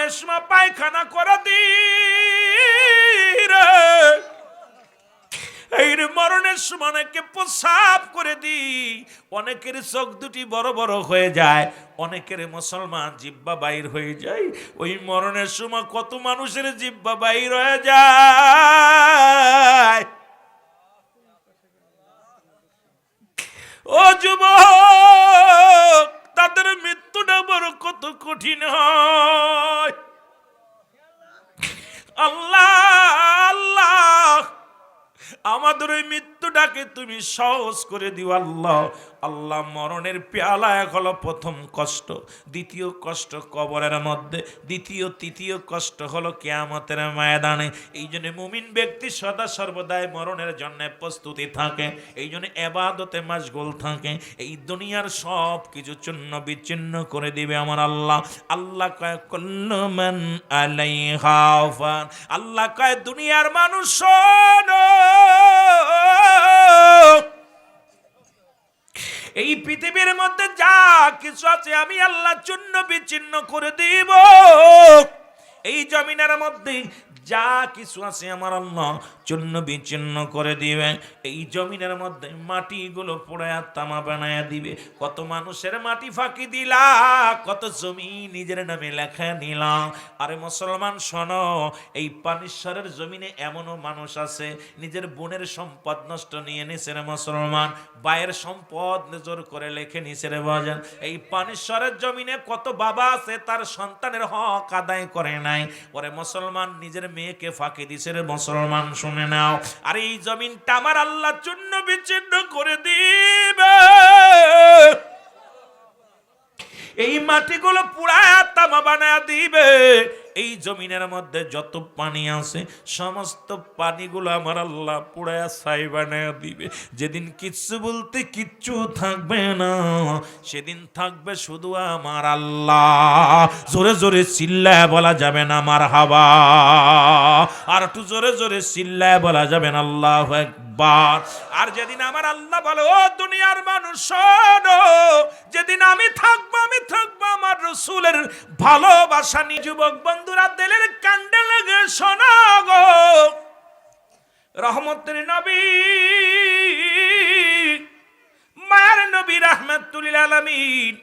মরণের সময় পায়খানা করে দি রে, এই মরণের সময় অনেকে প্রসাব করে দি, অনেকের চোখ দুটি বড় বড় হয়ে যায়, অনেকের মুসলমান জিহ্বা বাইর হয়ে যায়। ওই মরণের সময় কত মানুষের জিহ্বা বাইর হয়ে যায়। ও যুবক, তাদের মৃত্যুটা বড় কত কঠিন হয়। আল্লাহ আল্লাহ, আমাদের ওই মৃত্যুটাকে তুমি সহজ করে দিও আল্লাহ। আল্লাহ, মরণের পেয়ালা এক হলো প্রথম কষ্ট, দ্বিতীয় কষ্ট কবরের মধ্যে, দ্বিতীয় তৃতীয় কষ্ট হলো কিয়ামতের ময়দানে। এই জন্য মুমিন ব্যক্তি সদা সর্বদাই মরণের জন্য প্রস্তুতি থাকে, এই জন্য ইবাদতে মাশগুল থাকে। এই দুনিয়ার সব কিছু চূর্ণ বিচ্ছিন্ন করে দিবে আমার আল্লাহ। আল্লাহ কয় কুল্লু মান আলাইহা ফান, আল্লাহ কয় দুনিয়ার মানুষ শোনো, এই পৃথিবীর মধ্যে যা কিছু আছে আমি আল্লাহ চূর্ণ বিচ্ছিন্ন করে দিব। এই জমিনের মধ্যে যা কিছু আছে আমার আল্লাহ চূর্ণ বিচ্ছিন্ন করে দিবে। এই জমিনের মধ্যে মাটিগুলো পোড়ায়া তামা বানায়া দিবে। কত মানুষের মাটি ফাঁকি দিলা, কত জমি নিজের নামে লেখা নিলাম। আরে মুসলমান শোনো, এই পানিশ্বরের জমিনে এমনও মানুষ আছে নিজের বোনের সম্পদ নষ্ট নিয়ে নিছে রে মুসলমান, ভাইয়ের সম্পদ জোর করে লেখে নিছে রে বাজান। এই পানিশ্বরের জমিনে কত বাবা আছে তার সন্তানের হক আদায় করে নাই, ওরে মুসলমান নিজের মেয়েকে ফাঁকি দিছে রে মুসলমান, শুনে নাও। আর এই জমিনটা আমার আল্লাহ চূর্ণ বিচ্ছিন্ন করে দিবে। এই মাটিগুলো পুরায়া তামা বানায়া দিবে। এই জমিনের মধ্যে যত পানি আছে সমস্ত পানিগুলো আমার আল্লাহ পুরায়া ছাই বানায়া দিবে। যেদিন কিচ্ছু বলতে কিচ্ছু থাকবে না, সেদিন থাকবে শুধু আমার আল্লাহ। জোরে জোরে চিল্লায় বলা যাবে না মারহাবা, আর একটু জোরে জোরে চিল্লায় বলা যাবে না আল্লাহু আকবার। আর যেদিন আমার আল্লাহ বলে ও দুনিয়ার মানুষ শোনো, যেদিন আমি থাকবো আমার রাসূলের ভালোবাসা নিয়ে। যুবক বন্ধুরা দিলের কান্দে লেগে শোনো গো, রহমতের নবী মায়ের নবী রাহমাতুল লিল আলামিন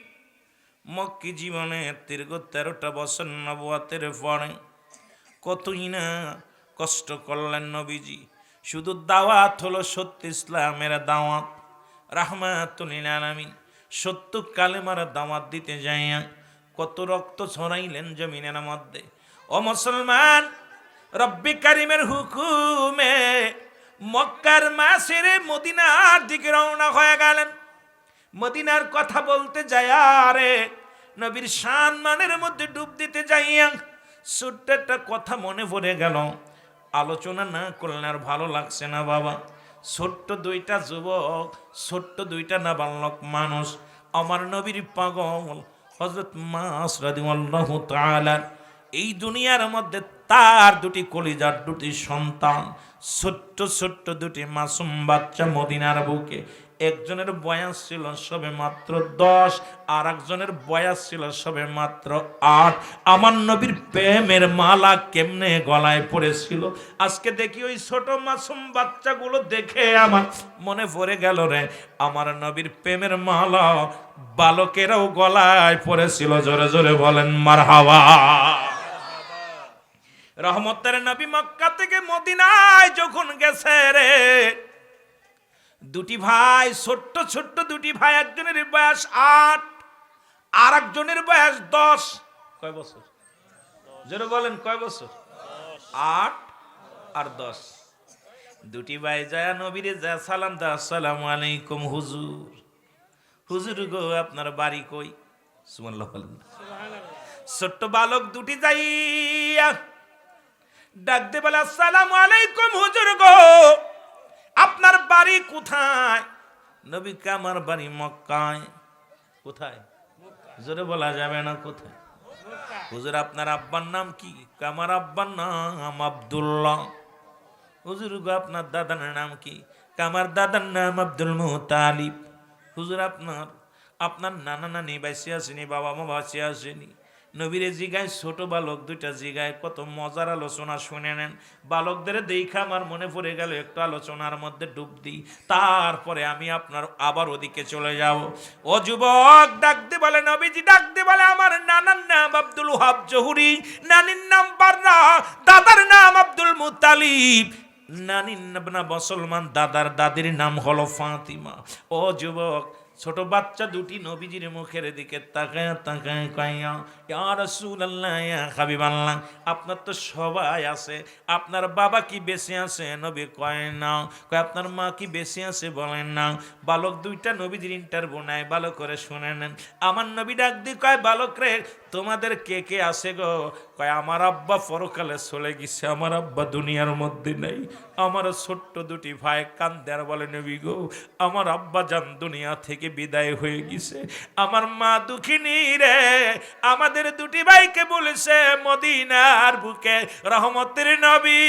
মক্কি জীবনে দীর্ঘ 13টা বছর নবুয়তের পরে কতই না কষ্ট করলেন নবীজি। শুধু দাওয়াত হলো সত্য ইসলামের দাওয়াত, রাহমাতুল লিল আলামিন সত্য কালেমার দাওয়াত দিতে যাইয়া কত রক্ত ছড়াইলেন জমিনের মধ্যে। ও মুসলমান, রব্বি কারিমের হুকুমে মক্কার মাসেরে মদিনার দিকে রওনা হয়ে গেলেন। মদিনার কথা বলতে যায় আরে নবীর সম্মানের মধ্যে ডুব দিতে যাইয়া ছোট্ট একটা কথা মনে পড়ে গেল। আলোচনা না করলে আর ভালো লাগছে না বাবা। ছোট্ট দুইটা যুবক, ছোট্ট দুইটা নাবালক মানুষ, আমার নবীর পাগল হযরত মাস রাদিয়াল্লাহু তাআলা, এই দুনিয়ার মধ্যে তার দুটি কলিজার দুটি সন্তান, ছোট্ট ছোট্ট দুটি মাসুম বাচ্চা মদিনার বুকে। একজনের বয়স ছিল সবে মাত্র 10, আর একজনের বয়স ছিল সবে মাত্র 8। আমার নবীর প্রেমের মালা কেমনে গলায় পড়েছিল। আজকে দেখি ওই ছোট মাসুম বাচ্চাগুলো দেখে আমার মনে পড়ে গেল রে, আমার নবীর প্রেমের মালা বালকেরাও গলায় পড়েছিল। জোরে জোরে বলেন মারহাবা। রহমতের নবী মক্কা থেকে মদিনায় যখন গেছে রে, দুটি ভাই, ছোট্ট ছোট্ট দুটি ভাই, একজনের বয়স 8 আর একজনের বয়স 10। কয় বছর? জোরে বলেন কয় বছর? 8 আর 10। দুটি ভাই যায় নবীরে যা সালাম দা, আসসালামু আলাইকুম হুজুর। হুজুর গো আপনার বাড়ি কই? সুবহানাল্লাহ বলেন। ছোট্ট বালক দুটি যাইয়া ডাক দে বলে আসসালামু আলাইকুম হুজুর গো আপনার বাড়ি কোথায়? নবী কে আমার বাড়ি মক্কায়। কোথায়? জোরে বলা যাবে না কোথায়। হুজুর আপনার আব্বার নাম কি? আমার আব্বার নাম আব্দুল্লাহ। হুজুর গো আপনার দাদার নাম কি? আমার দাদার নাম আব্দুল মুতালিব। হুজুর আপনার নানা নানি বাইসে আসেনি, বাবা মা বাঁচে আসেনি? নবীরে জিগায় ছোট বালক দুইটা জিগায়, কত মজার আলোচনা শুনে নেন। বালকদের দেখা আমার মনে পড়ে গেল, একটু আলোচনার মধ্যে ডুব দিই, তারপরে আমি আপনার আবার ওদিকে চলে যাব। ও যুবক ডাকতে বলে, নবীজি ডাকতে বলে, আমার নানার নাম আব্দুল ওহাব জহুরি, নানির নাম বাররা, দাদার নাম আব্দুল মুত্তালিব। নানির নাম মুসলমান, দাদার দাদির নাম হলো ফাতিমা। ও যুবক, ছোট বাচ্চা দুটি নবীজির মুখের দিকে তাকায় তাকায় কইয়া, ইয়া রাসূলুল্লাহ, ইয়া হাবিবাল্লাহ, আপনার তো সবাই আছে, আপনার বাবা কি বেঁচে আছে? নবী কয় না। কয় আপনার মা কি বেঁচে আছে? বলেন না। বালক দুইটা নবীজির ইন্টারভিউ নেয়, ভালো করে শুনে নেন। আমার নবী ডাক দিয়ে কয়, বালক রে, তোমাদের কে কে আছে গো? কয় আমার আব্বা পরকালে চলে গেছে, আমার আব্বা দুনিয়ার মধ্যে নেই। আমার ছোট্ট দুটি ভাই কান্দে আর বলে, নবী গো, আমার আব্বা জান দুনিয়া থেকে বিদায় হয়ে গেছে। আমার মা দুঃখিনী রে, আমাদের দুটি ভাইকে বলেছে মদিনার বুকে রহমতের নবী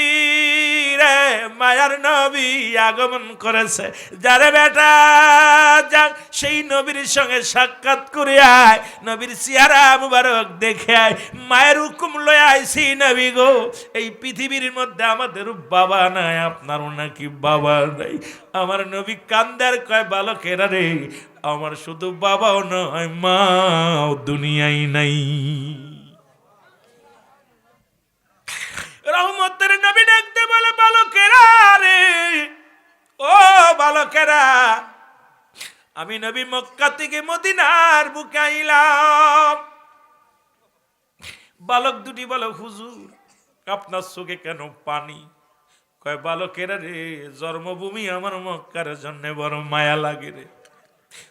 রে, মায়ার নবী আগমন করেছে। যারে বেটা যাক সেই নবীর সঙ্গে সাক্ষাৎ করে আয়, নবীর চেহারা মুবারক দেখে আয়, মায়ের হুকুম লয়ে আইছি নবী গো। এই পৃথিবীর মধ্যে আমাদের বাবা নাই, আপনারও নাকি বাবা নাই? আমার নবী কান্দার কয়, বালকেরা রে, আমার শুধু বাবাও নয়, মাও দুনিয়ায় নাই। রহমতের নবী দেখতে বলে, বালকেরা রে, ও বালকেরা, আমি নবী মক্কা থেকে মদিনার বুকে আইলাম। বালক দুটি বলে, হুজুর আপনার চোখে কেন পানি? কয়, বালকেরা রে, জন্মভূমি আমার মক্কার জন্য বড় মায়া লাগে রে।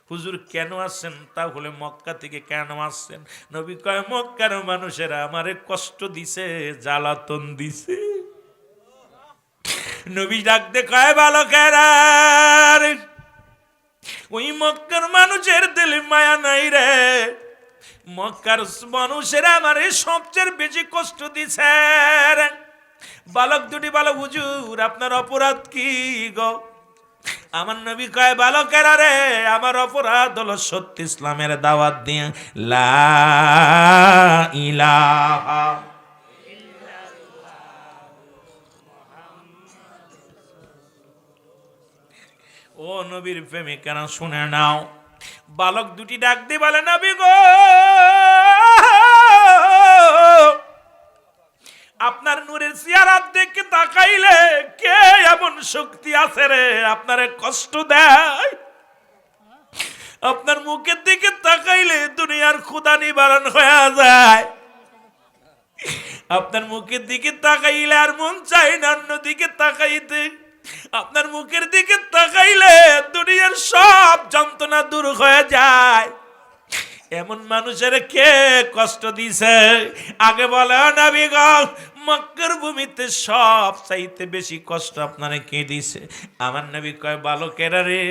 হুজুর কেন আসছেন? তাহলে মক্কা থেকে কেন আসছেন? নবী কয়, মক্কার মানুষেরা আমারে কষ্ট দিছে, জ্বালাতন দিছে। নবী ডাকতে কয়, বালকেরা রে, ওই মক্কার মানুষের দিলে মায়া নাই রে, মক্কার মানুষেরা আমারে সবচেয়ে বেশি কষ্ট দিছে। বালক দুটি বলে, হুজুর আপনার অপরাধ কি গো? আমার নবী কয়, বালকেরা রে, আমার অপরাধ হলো সত্য ইসলামের দাওয়াত দিয়ে লা ইলাহা। ও নবীর প্রেমিকেরা শুনে নাও। বালক দুটি ডাক দিয়ে বলে, নবী গো, আপনার নূরের চেহারা দেখে তাকাইলে কে এমন শক্তি আছে রে আপনারে কষ্ট দেয়? আপনার মুখের দিকে তাকাইলে দুনিয়ার ক্ষুধা নিবারণ হয়ে যায়। আপনার মুখের দিকে তাকাইলে আর মন চাই না অন্য দিকে তাকাইতে। আপনার মুখের দিকে তাকাইলে দুনিয়ার সব যন্ত্রণা দূর হয়ে যায়। এমন মানুষের কে কষ্ট দিছে? আগে বলে, নবী গো, মক্কার ভূমিতে সব চাইতে বেশি কষ্ট আপনারে কে দিছে? আমার নবী কয়, বালকেরা রে,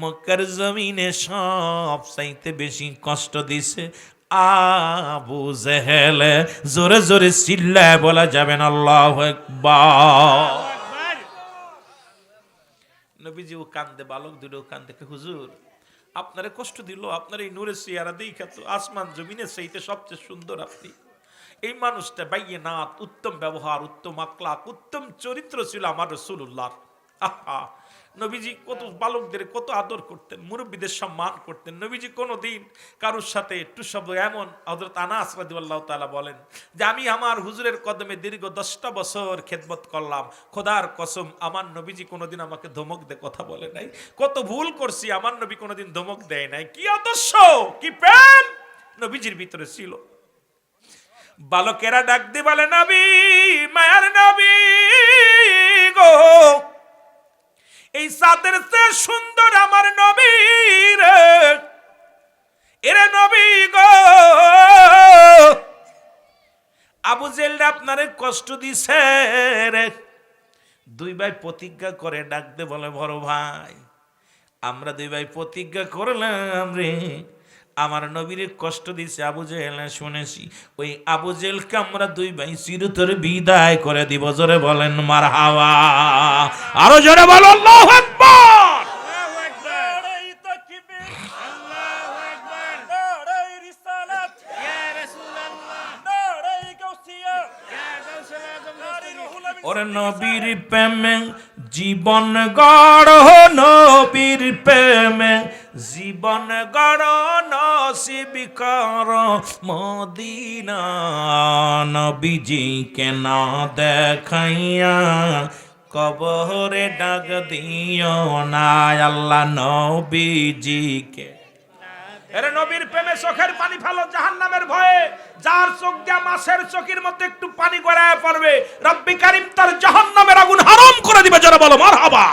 মক্কার জমিনে সব চাইতে বেশি কষ্ট দিছে আবু জেহেল। জোরে জোরে চিল্লায় বলা যাবেন আল্লাহু আকবার। নবীজি ও কান্দে, বালক দুটো কান্দে, হুজুর আপনারে কষ্ট দিল, আপনার এই নূরের চেহারা দেখা তো আসমান জমিনের চাইতে সবচেয়ে সুন্দর আপনি। এই মানুষটা বাইয়ে নাত, উত্তম ব্যবহার, উত্তম আকলাক, উত্তম চরিত্র ছিল আমার রাসূলুল্লাহ। আহা, নবীজি কত বালকদের কত আদর করতেন, মুরব্বীদের সম্মান করতেন। নবীজি কোনোদিন কারোর সাথে একটু শব্দ, এমন হযরত আনাস রাদিয়াল্লাহু তাআলা বলেন যে আমি আমার হুজুরের কদমে দীর্ঘ 10টা বছর খেদমত করলাম, খোদার কসম আমার নবীজি কোনোদিন আমাকে ধমক দিয়ে কথা বলে নাই। কত ভুল করছি, আমার নবী কোনোদিন ধমক দেয় নাই। কি আদর্শ, কি প্রেম নবীজির ভিতরে ছিল। বালকেরা ডাক দিয়ে বলে, নবী, মায়ার নবী গো, এই সাদের চেয়ে সুন্দর আমার নবী রে, এরে নবী গো, আবু জেহেল আপনারে কষ্ট দিছে রে। দুই ভাই প্রতিজ্ঞা করে ডাক দিয়ে বলে, বড় ভাই, আমরা দুই ভাই প্রতিজ্ঞা করলাম রে, আমার নবীর কষ্ট দিছে আবু জেহেল শুনেছি, ওই আবু জেহেলকে আমরা দুই ভাই চিরতরে বিদায় করে দিব। জোরে বলেন মারহাবা, আরো জোরে বলো আল্লাহু আকবার। ওরে নবীর প্রেমে জীবন গড়, নবীর প্রেমে জীবন গড়, নসিব কর মদিনা। নবীজিকে না দেখাইয়া কবরে ডাক দিও না আল্লাহ নবীজিকে। এরে নবীর প্রেমে চোখের পানি ফেলো জাহান্নামের ভয়ে। যার চোখ দিয়া মাছের চোখের মধ্যে একটু পানি গড়ায় পড়বে, রব্বি কারীম তার জাহান্নামের আগুন হারাম করে দিবে। যারা বলো মারহাবা।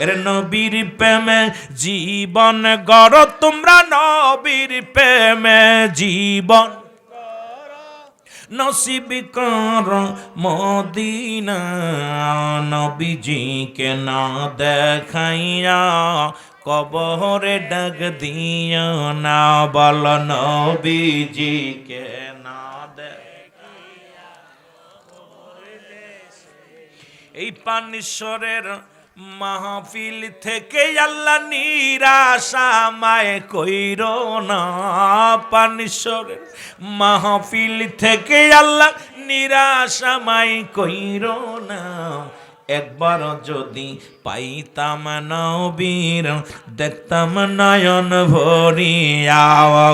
এরে নবীর প্রেমে জীবন গড় তোমরা, নবীর প্রেমে জীবন নসিব কর মদিনা। নবীজিকে না দেখাইয়া কবরে ডাক দিও না, বল নবীজিকে না দেখাইয়া। এই পানিশ্বরের মাহফিল থেকে আল্লাহ নিরাশা মায় কইরো না। পানিশ্বরের মাহফিল থেকে আল্লাহ নিরাশা মায় কইরো না। একবার যদি পাইতাম নবীর দেখতাম নয়ন ভরিয়া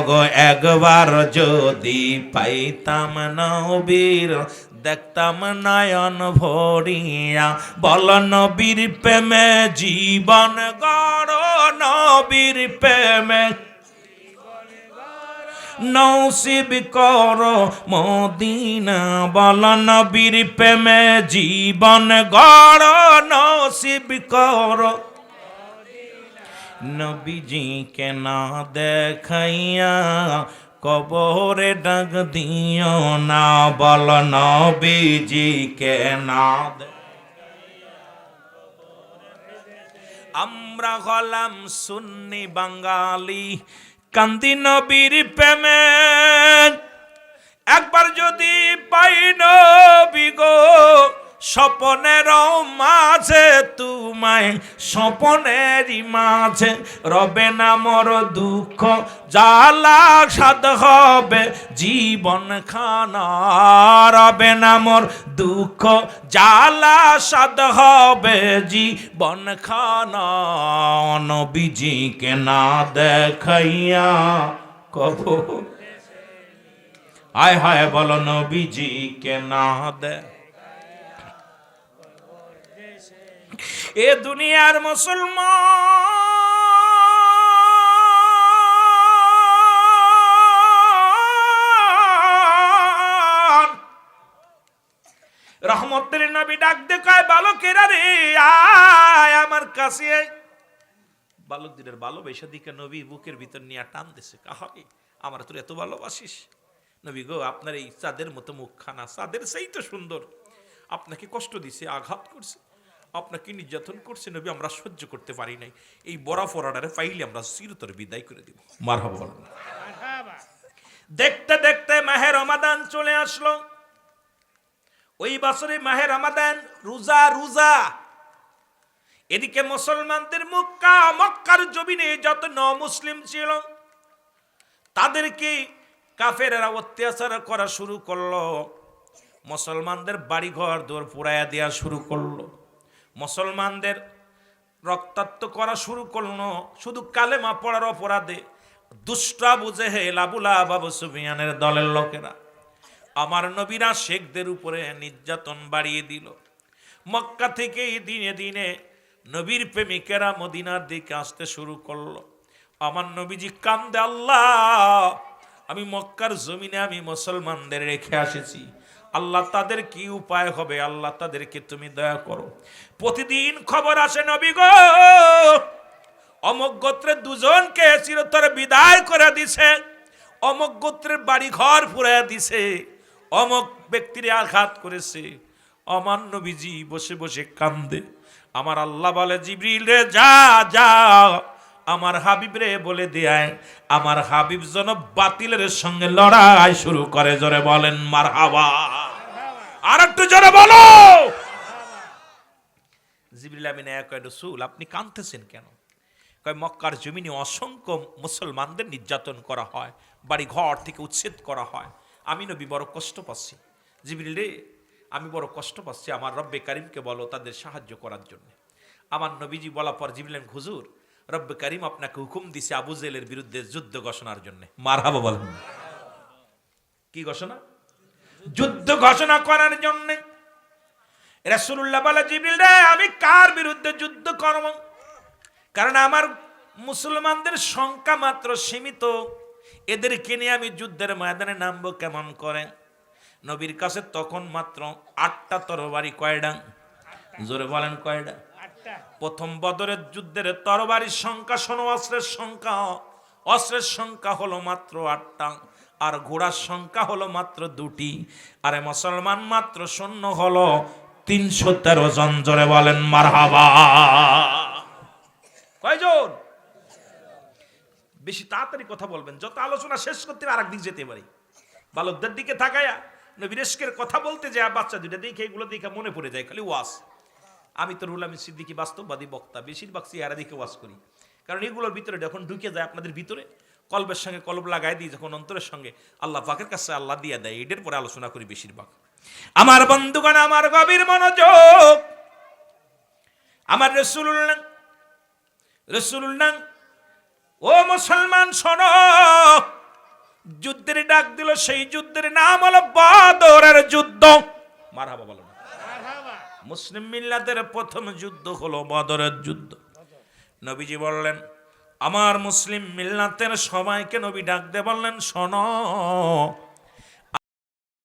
গো। একবার যদি পাইতাম নবীর দেখতাম নয়ন ভরিয়া। বল নবীর প্রেমে জীবন গড়, নবীর প্রেমে নসিব কর মদিনা। বল নবীর প্রেমে জীবন গড়, নসিব কর। নবীজিকে না দেখাইয়া কবরে ডাক দিও না, বল নবীজিকে না। আমরা হলাম সুন্নি বাঙালি, কান্দি নবীর প্রেমে। একবার যদি পাই নবী গো স্বপনের মাঝে তোমায়, স্বপনেরই মাঝে রবে না মোর দুঃখ জ্বালা, সাদ হবে জীবন খানা। রবে না মোর দুঃখ জ্বালা, সাদ হবে জীবন খানা। নবীজিকে না দেখাইয়া কবো, হায় হায় বলো নবীজিকে না দে। এ দুনিয়ার মুসলমান রহমতের নবী ডাক দেখায় বালকেরা রে আয় আমার কাছে। বালকদের ভালোবাসা দিকে নবী বুকের ভিতর নিয়ে টান দিছে, কাহাকে আমার তোর এত ভালোবাসিস নবী গো। আপনার এই চাঁদের মতো মুখখানা, চাঁদের সেই তো সুন্দর, আপনাকে কষ্ট দিছে, আঘাত করছে, আপনাকে নির্যাতন করছে নবী, আমরা সহ্য করতে পারি নাই। এই বড় ফরাডারে পাইলে আমরা চিরতরে বিদায় করে দিব। মারহাবা। দেখতে দেখতে মাহে রমাদান চলে আসলো। ওই বছরে মাহে রমাদান রোজা রোজা। এদিকে মুসলমানদের মক্কার জমিনে যত মুসলিম ছিল তাদেরকে কাফেররা অত্যাচার করা শুরু করলো। মুসলমানদের বাড়ি ঘর দৌড় পুরাইয়া দেওয়া শুরু করলো, মুসলমানদের রক্তাক্ত করা শুরু করলো। শুধু কালেমা পড়ার অপরাধে দুষ্ট আবু জেহেল, আবু লাহাব, আবু সুফিয়ানের দলের লোকেরা আমার নবীরা শেখদের উপরে নির্যাতন বাড়িয়ে দিল। মক্কা থেকে দিনে দিনে নবীর প্রেমিকেরা মদিনার দিকে আসতে শুরু করলো। আমার নবীজি কান্দে, আল্লাহ আমি মক্কার জমিনে আমি মুসলমানদের রেখে আসেছি, আল্লাহ তাদের কি উপায় হবে, আল্লাহ তাদেরকে তুমি দয়া করো। প্রতিদিন খবর আসে নবী গো অমুক গোত্রের দুজনকে চিরতরে বিদায় করে দিছে, অমুক গোত্রের বাড়ি ঘর পুরাইয়া দিছে, অমুক ব্যক্তির আঘাত করেছে। আমার নবীজি বসে বসে কান্দে। আমার আল্লাহ বলে, জিবরিল রে যা যা আমার হাবিব রে বলে দেয় আমার হাবিব যেন বাতিলের সঙ্গে লড়াই শুরু করে। জোরে বলেন মারহাবা। আর একটু জোরে বলো। জিবরিল আমিন কয়, রাসূল আপনি কাঁদতেছেন কেন? কয় মক্কার জমিনে অসংখ্য মুসলমানদের নির্যাতন করা হয়, বাড়ি ঘর থেকে উচ্ছেদ করা হয়, আমি নবী বড় কষ্ট পাচ্ছি। জিবরিল রে আমি বড় কষ্ট পাচ্ছি, আমার রব্বে কারিমকে বলো তাদের সাহায্য করার জন্য। আমার নবীজি বলা পর জিবলেন, হুজুর রব্বে কারিম আপনাকে হুকুম দিছে আবু জেলের বিরুদ্ধে যুদ্ধ ঘোষণার জন্য। মারহাবা বলেন। কি ঘোষণা? যুদ্ধ ঘোষণা করার জন্য। রাসূলুল্লাহ বলে, জিবরিল রে, আমি কার বিরুদ্ধে যুদ্ধ করব? কারণ আমার মুসলমানদের সংখ্যা মাত্র সীমিত, এদেরকে নিয়ে আমি যুদ্ধের ময়দানে নামবো কেমন করে? নবীর কাছে তখন মাত্র 8টা তরবারি। কয়টা? জোরে বলেন কয়টা? প্রথম বদরের যুদ্ধের তরবারির সংখ্যা শোনো, অস্ত্রের সংখ্যা হলো মাত্র 8টা, আর ঘোড়ার সংখ্যা হলো মাত্র 2টি। আরে মুসলমান মাত্র সৈন্য হলো 313 জন। জোরে বলেন মারহাবা। কয়জন? বেশি তাড়াতাড়ি কথা বলবেন, যত আলোচনা শেষ করতে আর একদিক যেতে পারি। বালকদের দিকে তাকায়া নবীর ইশকের কথা বলতে যায়, বাচ্চা দুইটা দেখে এগুলো দেখে মনে পড়ে যায় খালি ওয়াজ। আমি তো রুহুল আমিন সিদ্দিকী বাস্তববাদী বক্তা, বেশিরভাগ চেহারা দেখে ওয়াজ করি, কারণ এগুলোর ভিতরে যখন ঢুকে যায় আপনাদের ভিতরে, কলবের সঙ্গে কলব লাগাই দিই, যখন অন্তরের সঙ্গে আল্লাহ পাকের কাছে আল্লাহ দিয়ে দেয়, এটার পরে আলোচনা করি বেশিরভাগ। আমার বন্ধুগণ, আমার গভীর মনোযোগ। আমার রাসূলুল্লাহ ও মুসলমান শোনো, যুদ্ধের ডাক দিল, সেই যুদ্ধের নাম হলো বদরের যুদ্ধ। মারহাবা বলো না। মুসলিম মিল্লাতের প্রথম যুদ্ধ হলো বদরের যুদ্ধ। নবীজি বললেন, আমার মুসলিম মিল্লাতের সবাইকে নবী ডাক দিয়ে বললেন, শোনো